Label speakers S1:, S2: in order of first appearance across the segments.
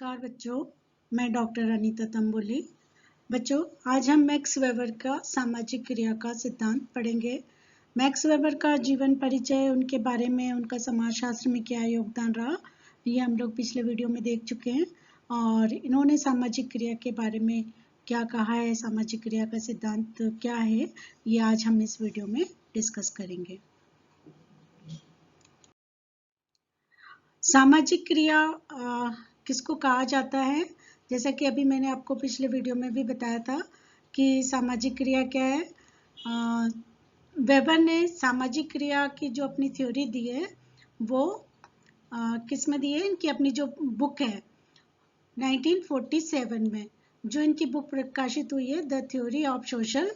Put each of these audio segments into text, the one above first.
S1: नमस्कार बच्चों, मैं डॉक्टर अनीता तंबोली। बच्चों, आज हम मैक्स वेबर का सामाजिक क्रिया का सिद्धांत पढ़ेंगे। मैक्स वेबर का जीवन परिचय, उनके बारे में, उनका समाजशास्त्र में क्या योगदान रहा, ये हम लोग पिछले वीडियो में देख चुके हैं। और इन्होंने सामाजिक क्रिया के बारे में क्या कहा है, सामाजिक क्रिया का सिद्धांत क्या है, ये आज हम इस वीडियो में डिस्कस करेंगे। सामाजिक क्रिया किसको कहा जाता है? जैसा कि अभी मैंने आपको पिछले वीडियो में भी बताया था कि सामाजिक क्रिया क्या है। वेबर ने सामाजिक क्रिया की जो अपनी थ्योरी दी है वो किस में दी है? इनकी अपनी जो बुक है 1947 में जो इनकी बुक प्रकाशित हुई है, the theory of social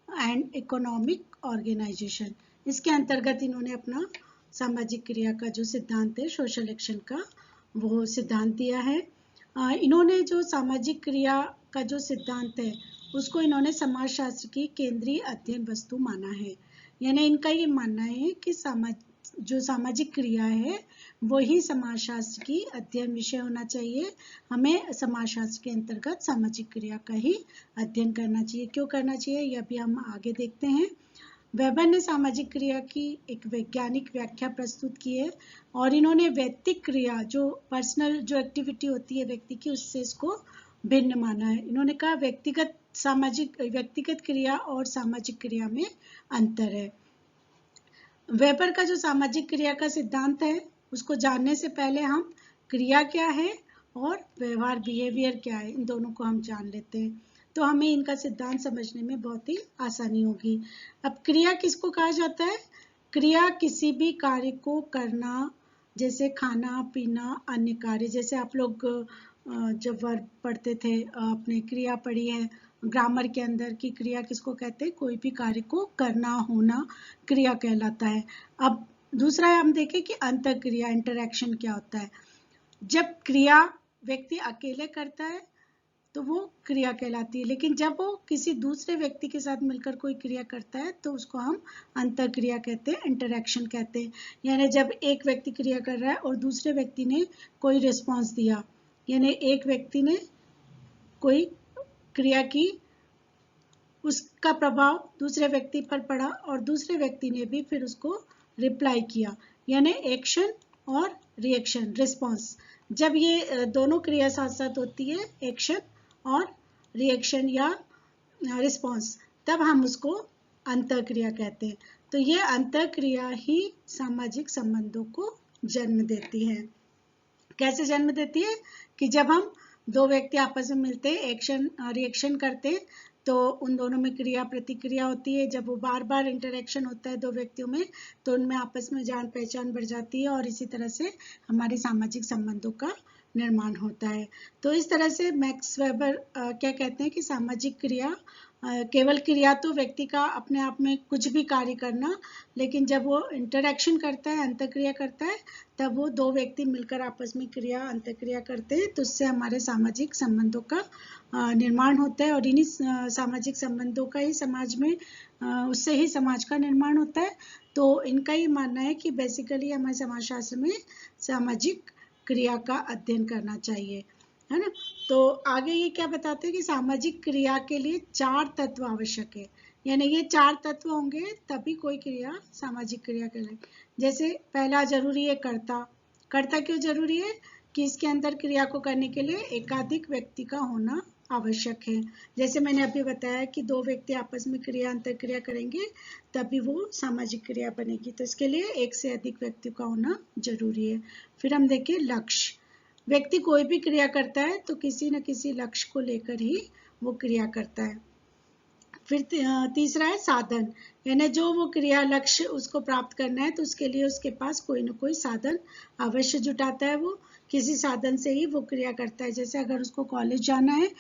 S1: and economic organisation. इसके अंतर्गत इन्होंने अपना सामाजिक क्रिया का जो सिद्धांत है, सोशल एक्शन का, वो सिद्धांत दिया है। इन्होंने जो सामाजिक क्रिया का जो सिद्धांत है उसको इन्होंने समाजशास्त्र की केंद्रीय अध्ययन वस्तु माना है। यानी इनका ये मानना है कि जो सामाजिक क्रिया है वही समाजशास्त्र की अध्ययन विषय होना चाहिए। हमें समाजशास्त्र के अंतर्गत सामाजिक क्रिया का ही अध्ययन करना चाहिए। क्यों करना चाहिए, यह भी हम आगे देखते हैं। वेबर ने सामाजिक क्रिया की एक वैज्ञानिक व्याख्या प्रस्तुत की है और इन्होंने व्यक्तिक क्रिया, जो पर्सनल जो एक्टिविटी होती है व्यक्ति की, उससे इसको भिन्न माना है। इन्होंने कहा व्यक्तिगत क्रिया और सामाजिक क्रिया में अंतर है। वेबर का जो सामाजिक क्रिया का सिद्धांत है उसको जानने से पहले हम क्रिया क्या है और व्यवहार बिहेवियर क्या है, इन दोनों को हम जान लेते हैं तो हमें इनका सिद्धांत समझने में बहुत ही आसानी होगी। अब क्रिया किसको कहा जाता है? क्रिया किसी भी कार्य को करना, जैसे खाना पीना, अन्य कार्य। जैसे आप लोग जब वर्ब पढ़ते थे, आपने क्रिया पढ़ी है ग्रामर के अंदर की क्रिया किसको कहते हैं? कोई भी कार्य को करना, होना क्रिया कहलाता है। अब दूसरा हम देखें कि अंतःक्रिया, इंटरैक्शन क्या होता है। जब क्रिया व्यक्ति अकेले करता है तो वो क्रिया कहलाती है, लेकिन जब वो किसी दूसरे व्यक्ति के साथ मिलकर कोई क्रिया करता है तो उसको हम अंतःक्रिया कहते हैं, इंटरैक्शन कहते हैं। यानी जब एक व्यक्ति क्रिया कर रहा है और दूसरे व्यक्ति ने कोई रिस्पॉन्स दिया, यानी एक व्यक्ति ने कोई क्रिया की, उसका प्रभाव दूसरे व्यक्ति पर पड़ा और दूसरे व्यक्ति ने भी फिर उसको रिप्लाई किया, यानी एक्शन और रिएक्शन, रिस्पॉन्स। जब ये दोनों क्रिया साथ साथ होती है, एक्शन और रिएक्शन या रिस्पॉन्स, तब हम उसको अंतःक्रिया कहते हैं। तो ये अंतःक्रिया ही सामाजिक संबंधों को जन्म देती है। कैसे जन्म देती है? कि जब हम दो व्यक्ति आपस में मिलते हैं, एक्शन रिएक्शन करते हैं, तो उन दोनों में क्रिया प्रतिक्रिया होती है। जब वो बार बार इंटरेक्शन होता है दो व्यक्तियों में तो उनमें आपस में जान पहचान बढ़ जाती है और इसी तरह से हमारे सामाजिक संबंधों का निर्माण होता है। तो इस तरह से मैक्स वेबर क्या कहते हैं कि सामाजिक क्रिया केवल क्रिया तो व्यक्ति का अपने आप में कुछ भी कार्य करना, लेकिन जब वो इंटरेक्शन करता है, अंतःक्रिया करता है, तब वो दो व्यक्ति मिलकर आपस में क्रिया अंतःक्रिया करते हैं, तो उससे हमारे सामाजिक संबंधों का निर्माण होता है और इन्हीं सामाजिक संबंधों का ही समाज में उससे ही समाज का निर्माण होता है। तो इनका ये मानना है कि बेसिकली हमारे समाजशास्त्र में सामाजिक क्रिया का अध्ययन करना चाहिए, है ना। तो आगे ये क्या बताते हैं कि सामाजिक क्रिया के लिए 4 तत्व आवश्यक है, यानी ये 4 तत्व होंगे तभी कोई क्रिया सामाजिक क्रिया कहलाएगी। जैसे पहला जरूरी है कर्ता। कर्ता क्यों जरूरी है? कि इसके अंदर क्रिया को करने के लिए एकाधिक व्यक्ति का होना आवश्यक है। जैसे मैंने अभी बताया कि दो व्यक्ति आपस में क्रिया अंतःक्रिया करेंगे तभी वो सामाजिक क्रिया बनेगी, तो इसके लिए एक से अधिक व्यक्ति का होना जरूरी है। फिर हम देखें लक्ष्य। व्यक्ति कोई भी क्रिया करता है तो किसी न किसी लक्ष्य को लेकर ही वो क्रिया करता है। फिर तीसरा है साधन, यानी जो वो क्रिया लक्ष्य उसको प्राप्त करना है तो उसके लिए उसके पास कोई न कोई साधन अवश्य जुटाता है। वो किसी साधन से ही वो क्रिया करता है। जैसे अगर उसको कॉलेज जाना है,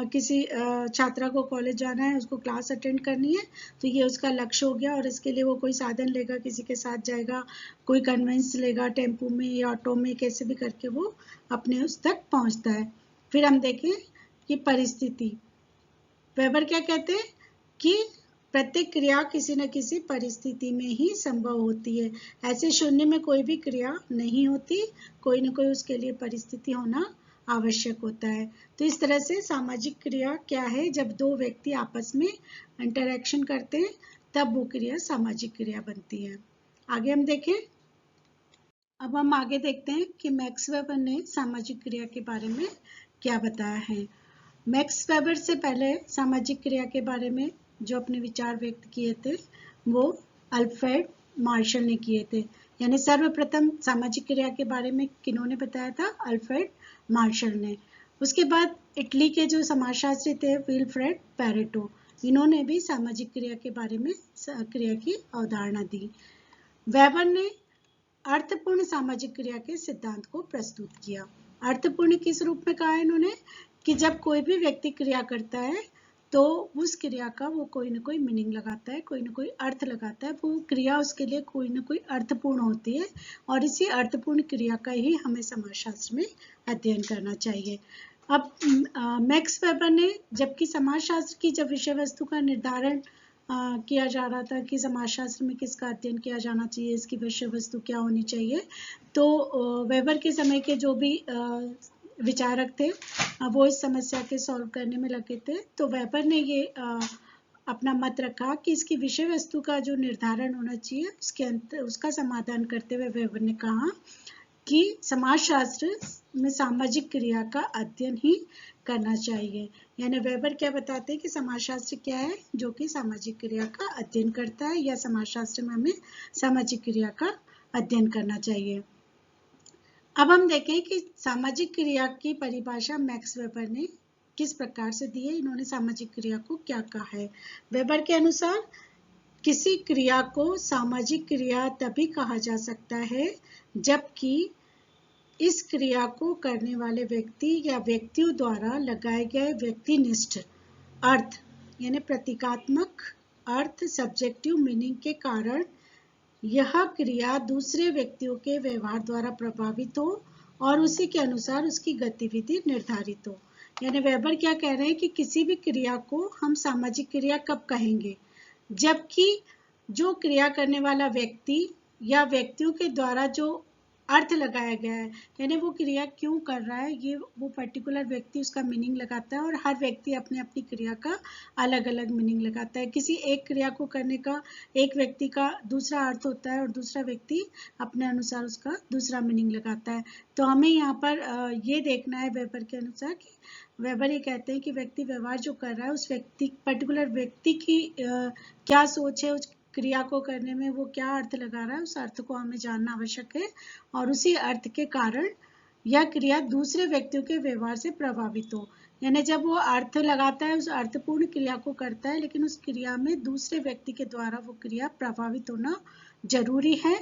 S1: किसी छात्रा को कॉलेज जाना है, उसको क्लास अटेंड करनी है, तो ये उसका लक्ष्य हो गया और इसके लिए वो कोई साधन लेगा, किसी के साथ जाएगा, कोई कन्वेंस लेगा, टेम्पो में या ऑटो में, कैसे भी करके वो अपने उस तक पहुंचता है। फिर हम देखें कि परिस्थिति। वेबर क्या कहते हैं कि प्रत्येक क्रिया किसी न किसी परिस्थिति में ही संभव होती है। ऐसे शून्य में कोई भी क्रिया नहीं होती, कोई न कोई उसके लिए परिस्थिति होना आवश्यक होता है। तो इस तरह से सामाजिक क्रिया क्या है, जब दो व्यक्ति आपस में इंटरेक्शन करते हैं तब वो क्रिया सामाजिक क्रिया बनती है। आगे हम देखें। अब हम आगे देखते हैं कि मैक्स वेबर ने सामाजिक क्रिया के बारे में क्या बताया है। मैक्स वेबर से पहले सामाजिक क्रिया के बारे में जो अपने विचार व्यक्त किए थे वो अल्फ्रेड मार्शल ने किए थे। यानी सर्वप्रथम सामाजिक क्रिया के बारे में किन्होंने बताया था? अल्फ्रेड मार्शल ने। उसके बाद इटली के जो समाजशास्त्री थे विल्फ्रेड पैरेटो, इन्होंने भी सामाजिक क्रिया के बारे में क्रिया की अवधारणा दी। वेबर ने अर्थपूर्ण सामाजिक क्रिया के सिद्धांत को प्रस्तुत किया। अर्थपूर्ण किस रूप में कहा है इन्होंने? कि जब कोई भी व्यक्ति क्रिया करता है तो उस क्रिया का वो कोई ना कोई मीनिंग लगाता है, कोई ना कोई अर्थ लगाता है, वो क्रिया उसके लिए कोई ना कोई अर्थपूर्ण होती है और इसी अर्थपूर्ण क्रिया का ही हमें समाजशास्त्र में अध्ययन करना चाहिए। अब मैक्स वेबर ने, जबकि समाजशास्त्र की जब विषय वस्तु का निर्धारण किया जा रहा था कि समाजशास्त्र में किसका अध्ययन किया जाना चाहिए, इसकी विषय वस्तु क्या होनी चाहिए, तो वेबर के समय के जो भी विचारक थे वो इस समस्या के सॉल्व करने में लगे थे। तो वेबर ने ये अपना मत रखा कि इसकी विषय वस्तु का जो निर्धारण होना चाहिए उसका समाधान करते हुए वेबर ने कहा कि समाजशास्त्र में सामाजिक क्रिया का अध्ययन ही करना चाहिए। यानी वेबर क्या बताते हैं कि समाजशास्त्र क्या है? जो कि सामाजिक क्रिया का अध्ययन करता है, या समाजशास्त्र में हमें सामाजिक क्रिया का अध्ययन करना चाहिए। अब हम देखें कि सामाजिक क्रिया की परिभाषा मैक्स वेबर ने किस प्रकार से दी है। इन्होंने सामाजिक क्रिया को क्या कहा है? वेबर के अनुसार किसी क्रिया को सामाजिक क्रिया तभी कहा जा सकता है जबकि इस क्रिया को करने वाले व्यक्ति या व्यक्तियों द्वारा लगाए गए व्यक्तिनिष्ठ अर्थ यानी प्रतीकात्मक अर्थ, सब्जेक्टिव मीनिंग के कारण यह क्रिया दूसरे व्यक्तियों के व्यवहार द्वारा प्रभावित हो और उसी के अनुसार उसकी गतिविधि निर्धारित हो। यानी वेबर क्या कह रहे हैं कि किसी भी क्रिया को हम सामाजिक क्रिया कब कहेंगे? जबकि जो क्रिया करने वाला व्यक्ति या व्यक्तियों के द्वारा जो अर्थ लगाया गया है, यानी वो क्रिया क्यों कर रहा है, ये वो पर्टिकुलर व्यक्ति उसका मीनिंग लगाता है और हर व्यक्ति अपनी अपनी क्रिया का अलग अलग मीनिंग लगाता है। किसी एक क्रिया को करने का एक व्यक्ति का दूसरा अर्थ होता है और दूसरा व्यक्ति अपने अनुसार उसका दूसरा मीनिंग लगाता है। तो हमें यहाँ पर ये देखना है वेबर के अनुसार कि वेबर ये कहते हैं कि व्यक्ति व्यवहार जो कर रहा है उस व्यक्ति पर्टिकुलर व्यक्ति की क्या सोच है, उस क्रिया को करने में वो क्या अर्थ लगा रहा है, उस अर्थ को हमें जानना आवश्यक है और उसी अर्थ के कारण यह क्रिया दूसरे व्यक्तियों के व्यवहार से प्रभावित हो। यानी जब वो अर्थ लगाता है, उस अर्थपूर्ण क्रिया को करता है, लेकिन उस क्रिया में दूसरे व्यक्ति के द्वारा वो क्रिया प्रभावित होना जरूरी है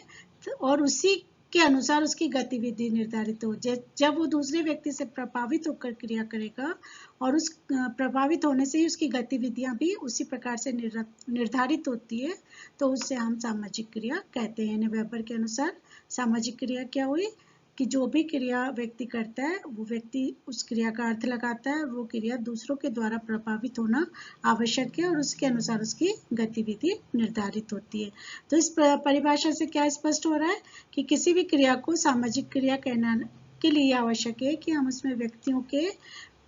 S1: और उसी के अनुसार उसकी गतिविधि निर्धारित हो। जब वो दूसरे व्यक्ति से प्रभावित होकर क्रिया करेगा और उस प्रभावित होने से ही उसकी गतिविधियां भी उसी प्रकार से निर्धारित होती है, तो उससे हम सामाजिक क्रिया कहते हैं। यानी वेबर के अनुसार सामाजिक क्रिया क्या हुई कि जो भी क्रिया व्यक्ति करता है वो व्यक्ति उस क्रिया का अर्थ लगाता है, वो क्रिया दूसरों के द्वारा प्रभावित होना आवश्यक है और उसके अनुसार उसकी गतिविधि निर्धारित होती है। तो इस परिभाषा से क्या स्पष्ट हो रहा है कि किसी भी क्रिया को सामाजिक क्रिया कहना के लिए आवश्यक है कि हम उसमें व्यक्तियों के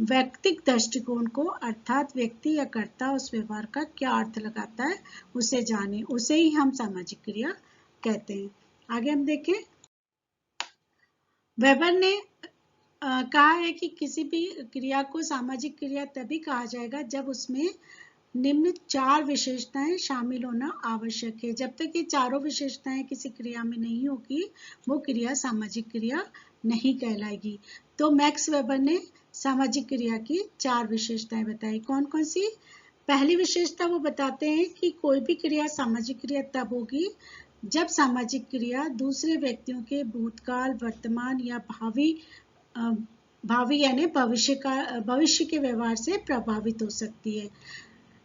S1: व्यक्तिक दृष्टिकोण को, अर्थात व्यक्ति या कर्ता उस व्यवहार का क्या अर्थ लगाता है उसे जाने, उसे ही हम सामाजिक क्रिया कहते हैं। आगे हम देखें। वेबर ने कहा है कि किसी भी क्रिया को सामाजिक क्रिया तभी कहा जाएगा जब उसमें निम्न 4 विशेषताएं शामिल होना आवश्यक है। जब तक ये चारों विशेषताएं किसी क्रिया में नहीं होगी वो क्रिया सामाजिक क्रिया नहीं कहलाएगी। तो मैक्स वेबर ने सामाजिक क्रिया की 4 विशेषताएं बताई। कौन कौन सी? पहली विशेषता वो बताते हैं कि कोई भी क्रिया सामाजिक क्रिया तब होगी जब सामाजिक क्रिया दूसरे व्यक्तियों के भूतकाल, वर्तमान या भावी यानी भविष्य के व्यवहार से प्रभावित हो सकती है।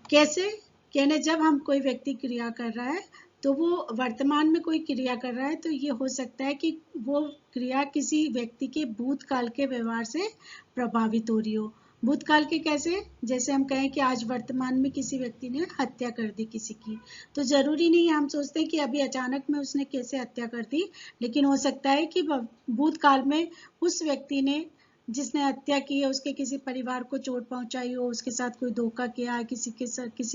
S1: कैसे? यानी जब हम कोई व्यक्ति क्रिया कर रहा है तो वो वर्तमान में कोई क्रिया कर रहा है तो ये हो सकता है कि वो क्रिया किसी व्यक्ति के भूतकाल के व्यवहार से प्रभावित हो रही हो। भूतकाल के कैसे? जैसे हम कहें कि आज वर्तमान में किसी व्यक्ति ने हत्या कर दी किसी की, तो जरूरी नहीं है हम सोचते हैं कि अभी अचानक में उसने कैसे हत्या कर दी, लेकिन हो सकता है कि भूतकाल में उस व्यक्ति ने जिसने हत्या की है उसके किसी परिवार को चोट पहुंचाई हो, उसके साथ कोई धोखा किया है, किसी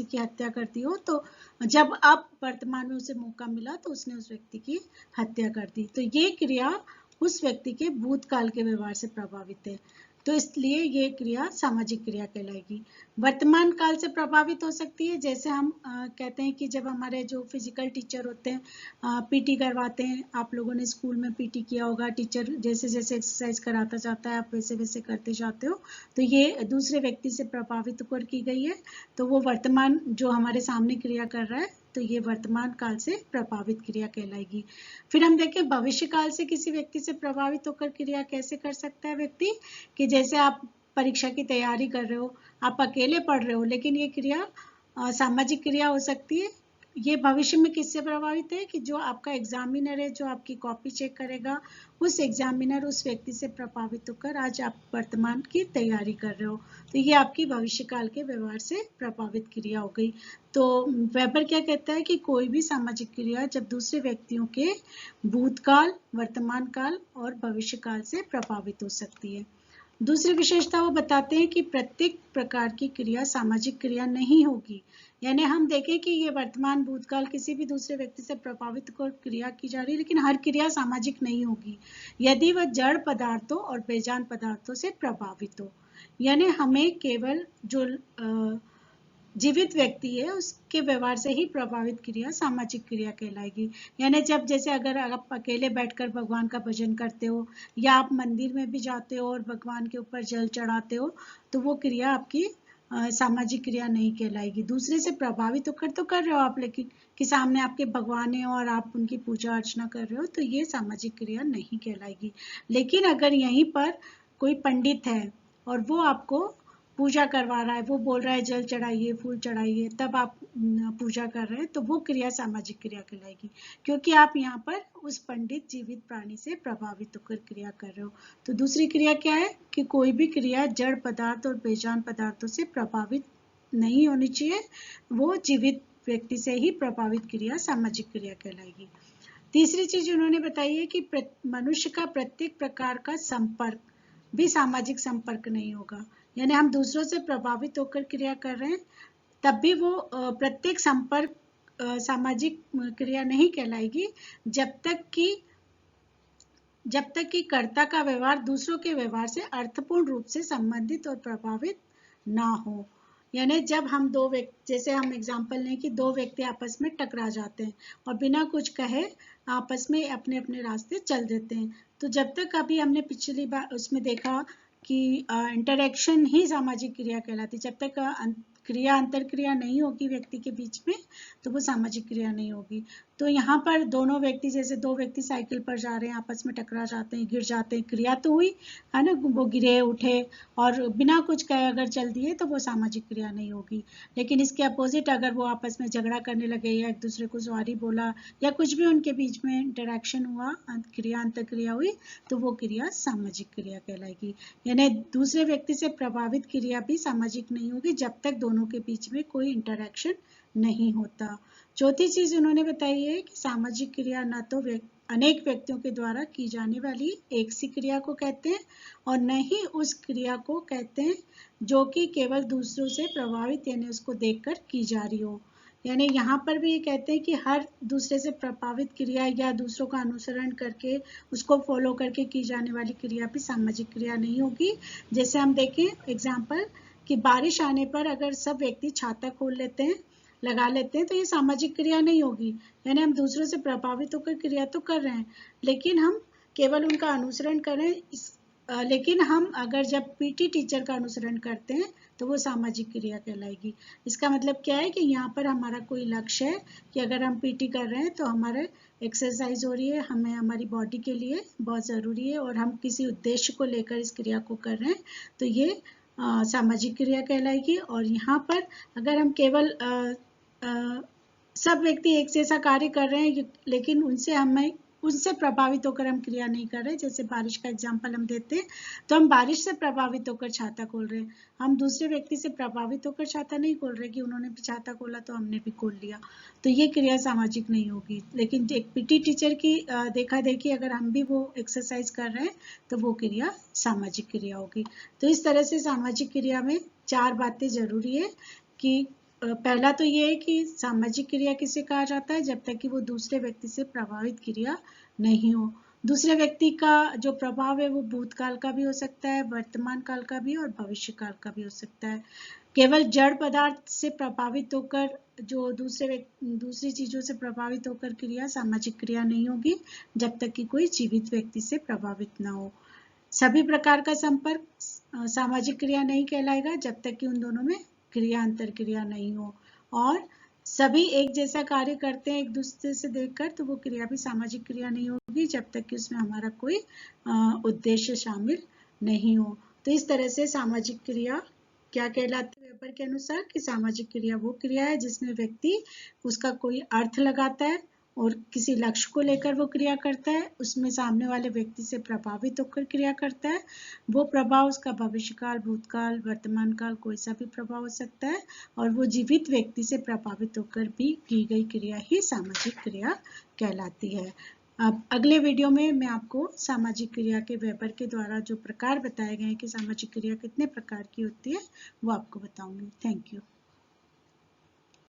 S1: की हत्या कर दी हो, तो जब अब वर्तमान में उसे मौका मिला तो उसने उस व्यक्ति की हत्या कर दी। तो ये क्रिया उस व्यक्ति के भूतकाल के व्यवहार से प्रभावित है, तो इसलिए ये क्रिया सामाजिक क्रिया कहलाएगी। वर्तमान काल से प्रभावित हो सकती है, जैसे हम कहते हैं कि जब हमारे जो फिजिकल टीचर होते हैं पीटी करवाते हैं, आप लोगों ने स्कूल में पीटी किया होगा, टीचर जैसे जैसे एक्सरसाइज कराता जाता है आप वैसे वैसे करते जाते हो, तो ये दूसरे व्यक्ति से प्रभावित होकर की गई है, तो वो वर्तमान जो हमारे सामने क्रिया कर रहा है, तो ये वर्तमान काल से प्रभावित क्रिया कहलाएगी। फिर हम देखें भविष्य काल से किसी व्यक्ति से प्रभावित होकर क्रिया कैसे कर सकता है व्यक्ति, कि जैसे आप परीक्षा की तैयारी कर रहे हो, आप अकेले पढ़ रहे हो, लेकिन ये क्रिया सामाजिक क्रिया हो सकती है। ये भविष्य में किससे प्रभावित है, कि जो आपका एग्जामिनर है, जो आपकी कॉपी चेक करेगा, उस एग्जामिनर उस व्यक्ति से प्रभावित होकर आज आप वर्तमान की तैयारी कर रहे हो, तो ये आपकी भविष्य काल के व्यवहार से प्रभावित क्रिया हो गई। तो वेबर क्या कहता है कि कोई भी सामाजिक क्रिया जब दूसरे व्यक्तियों के भूतकाल, वर्तमान काल और भविष्य काल से प्रभावित हो सकती है। दूसरी विशेषता वो बताते हैं कि प्रत्येक प्रकार की क्रिया सामाजिक क्रिया नहीं होगी, यानी हम देखें कि ये वर्तमान भूतकाल किसी भी दूसरे व्यक्ति से प्रभावित कर क्रिया की जा रही है, लेकिन हर क्रिया सामाजिक नहीं होगी यदि वह जड़ पदार्थों और बेजान पदार्थों से प्रभावित हो। यानी हमें केवल जो जीवित व्यक्ति है उसके व्यवहार से ही प्रभावित क्रिया सामाजिक क्रिया कहलाएगी। यानी जब जैसे अगर आप अकेले बैठकर भगवान का भजन करते हो, या आप मंदिर में भी जाते हो और भगवान के ऊपर जल चढ़ाते हो, तो वो क्रिया आपकी सामाजिक क्रिया नहीं कहलाएगी। दूसरे से प्रभावित होकर तो कर रहे हो आप, लेकिन कि सामने आपके भगवान है और आप उनकी पूजा अर्चना कर रहे हो, तो ये सामाजिक क्रिया नहीं कहलाएगी। लेकिन अगर यहीं पर कोई पंडित है और वो आपको पूजा करवा रहा है, वो बोल रहा है जल चढ़ाइए, फूल चढ़ाइए, तब आप पूजा कर रहे हैं, तो वो क्रिया सामाजिक क्रिया कहलाएगी, क्योंकि आप यहाँ पर उस पंडित जीवित प्राणी से प्रभावित होकर क्रिया कर रहे हो। तो दूसरी क्रिया क्या है, कि कोई भी क्रिया जड़ पदार्थ और बेजान पदार्थों से प्रभावित नहीं होनी चाहिए, वो जीवित व्यक्ति से ही प्रभावित क्रिया सामाजिक क्रिया कहलाएगी। तीसरी चीज उन्होंने बताई है कि मनुष्य का प्रत्येक प्रकार का संपर्क भी सामाजिक संपर्क नहीं होगा, यानी हम दूसरों से प्रभावित होकर क्रिया कर रहे हैं, तब भी वो प्रत्येक संपर्क सामाजिक क्रिया नहीं कहलाएगी, जब तक कि कर्ता का व्यवहार दूसरों के व्यवहार से अर्थपूर्ण रूप से संबंधित और प्रभावित ना हो। यानी जब हम दो व्यक्ति, जैसे हम एग्जांपल लें कि दो व्यक्ति आपस में टकरा जाते हैं और बिना कुछ कहे आपस में अपने अपने रास्ते चल देते हैं, तो जब तक अभी हमने पिछली बार उसमें देखा कि इंटरेक्शन ही सामाजिक क्रिया कहलाती, जब तक क्रिया अंतर क्रिया नहीं होगी व्यक्ति के बीच में, तो वो सामाजिक क्रिया नहीं होगी। तो यहाँ पर दोनों व्यक्ति, जैसे दो व्यक्ति साइकिल पर जा रहे हैं, आपस में टकरा जाते हैं, गिर जाते हैं, क्रिया तो हुई है ना, वो गिरे उठे और बिना कुछ कहे अगर चल दिए, तो वो सामाजिक क्रिया नहीं होगी। लेकिन इसके अपोजिट अगर वो आपस में झगड़ा करने लगे या एक दूसरे को सॉरी बोला या कुछ भी उनके बीच में इंटरेक्शन हुआ, क्रिया अंतर क्रिया हुई, तो वो क्रिया सामाजिक क्रिया कहलाएगी। यानी दूसरे व्यक्ति से प्रभावित क्रिया भी सामाजिक नहीं होगी जब तक दोनों के बीच में कोई इंटरेक्शन नहीं होता। चौथी चीज उन्होंने बताई है कि सामाजिक क्रिया न तो अनेक व्यक्तियों के द्वारा की जाने वाली एक सी क्रिया को कहते हैं और न ही उस क्रिया को कहते हैं जो कि केवल दूसरों से प्रभावित यानी उसको देखकर की जा रही हो। यानी यहाँ पर भी ये कहते हैं कि हर दूसरे से प्रभावित क्रिया या दूसरों का अनुसरण करके उसको फॉलो करके की जाने वाली क्रिया भी सामाजिक क्रिया नहीं होगी। जैसे हम देखें एग्जाम्पल कि बारिश आने पर अगर सब व्यक्ति छाता खोल लेते हैं, लगा लेते हैं, तो ये सामाजिक क्रिया नहीं होगी। यानी हम दूसरों से प्रभावित होकर क्रिया तो कर रहे हैं, लेकिन हम केवल उनका अनुसरण कर रहे हैं। लेकिन हम अगर जब पीटी टीचर का अनुसरण करते हैं तो वो सामाजिक क्रिया कहलाएगी। इसका मतलब क्या है कि यहाँ पर हमारा कोई लक्ष्य है कि अगर हम पीटी कर रहे हैं तो हमारे एक्सरसाइज हो रही है, हमें हमारी बॉडी के लिए बहुत ज़रूरी है और हम किसी उद्देश्य को लेकर इस क्रिया को कर रहे हैं, तो ये सामाजिक क्रिया कहलाएगी। और यहाँ पर अगर हम केवल सब व्यक्ति एक जैसा कार्य कर रहे हैं लेकिन उनसे हमें उनसे प्रभावित होकर हम क्रिया नहीं कर रहे। जैसे बारिश का एग्जाम्पल हम देते हैं तो हम बारिश से प्रभावित होकर छाता खोल रहे हैं, हम दूसरे व्यक्ति से प्रभावित होकर छाता नहीं खोल रहे कि उन्होंने भी छाता खोला तो हमने भी खोल लिया, तो ये क्रिया सामाजिक नहीं होगी। लेकिन एक पीटी टीचर की देखा देखी अगर हम भी वो एक्सरसाइज कर रहे हैं तो वो क्रिया सामाजिक क्रिया होगी। तो इस तरह से सामाजिक क्रिया में 4 बातें जरूरी है कि पहला तो ये है कि सामाजिक क्रिया किसे कहा जाता है, जब तक कि वो दूसरे व्यक्ति से प्रभावित क्रिया नहीं हो। दूसरे व्यक्ति का जो प्रभाव है वो भूतकाल का भी हो सकता है, वर्तमान काल का भी और भविष्य काल का भी हो सकता है। केवल जड़ पदार्थ से प्रभावित होकर जो दूसरी चीजों से प्रभावित होकर क्रिया सामाजिक क्रिया नहीं होगी, जब तक कि कोई जीवित व्यक्ति से प्रभावित ना हो। सभी प्रकार का संपर्क सामाजिक क्रिया नहीं कहलाएगा जब तक कि उन दोनों में क्रिया अंतर क्रिया नहीं हो, और सभी एक जैसा कार्य करते हैं एक दूसरे से देखकर, तो वो क्रिया भी सामाजिक क्रिया नहीं होगी जब तक कि उसमें हमारा कोई उद्देश्य शामिल नहीं हो। तो इस तरह से सामाजिक क्रिया क्या कहलाती है वेबर के अनुसार कि सामाजिक क्रिया वो क्रिया है जिसमें व्यक्ति उसका कोई अर्थ लगाता है और किसी लक्ष्य को लेकर वो क्रिया करता है, उसमें सामने वाले व्यक्ति से प्रभावित होकर क्रिया करता है। वो प्रभाव उसका भविष्यकाल, भूतकाल, वर्तमान काल कोई सा भी प्रभाव हो सकता है, और वो जीवित व्यक्ति से प्रभावित होकर भी की गई क्रिया ही सामाजिक क्रिया कहलाती है। अब अगले वीडियो में मैं आपको सामाजिक क्रिया के वेबर के द्वारा जो प्रकार बताए गए हैं कि सामाजिक क्रिया कितने प्रकार की होती है वो आपको बताऊंगी। Thank you.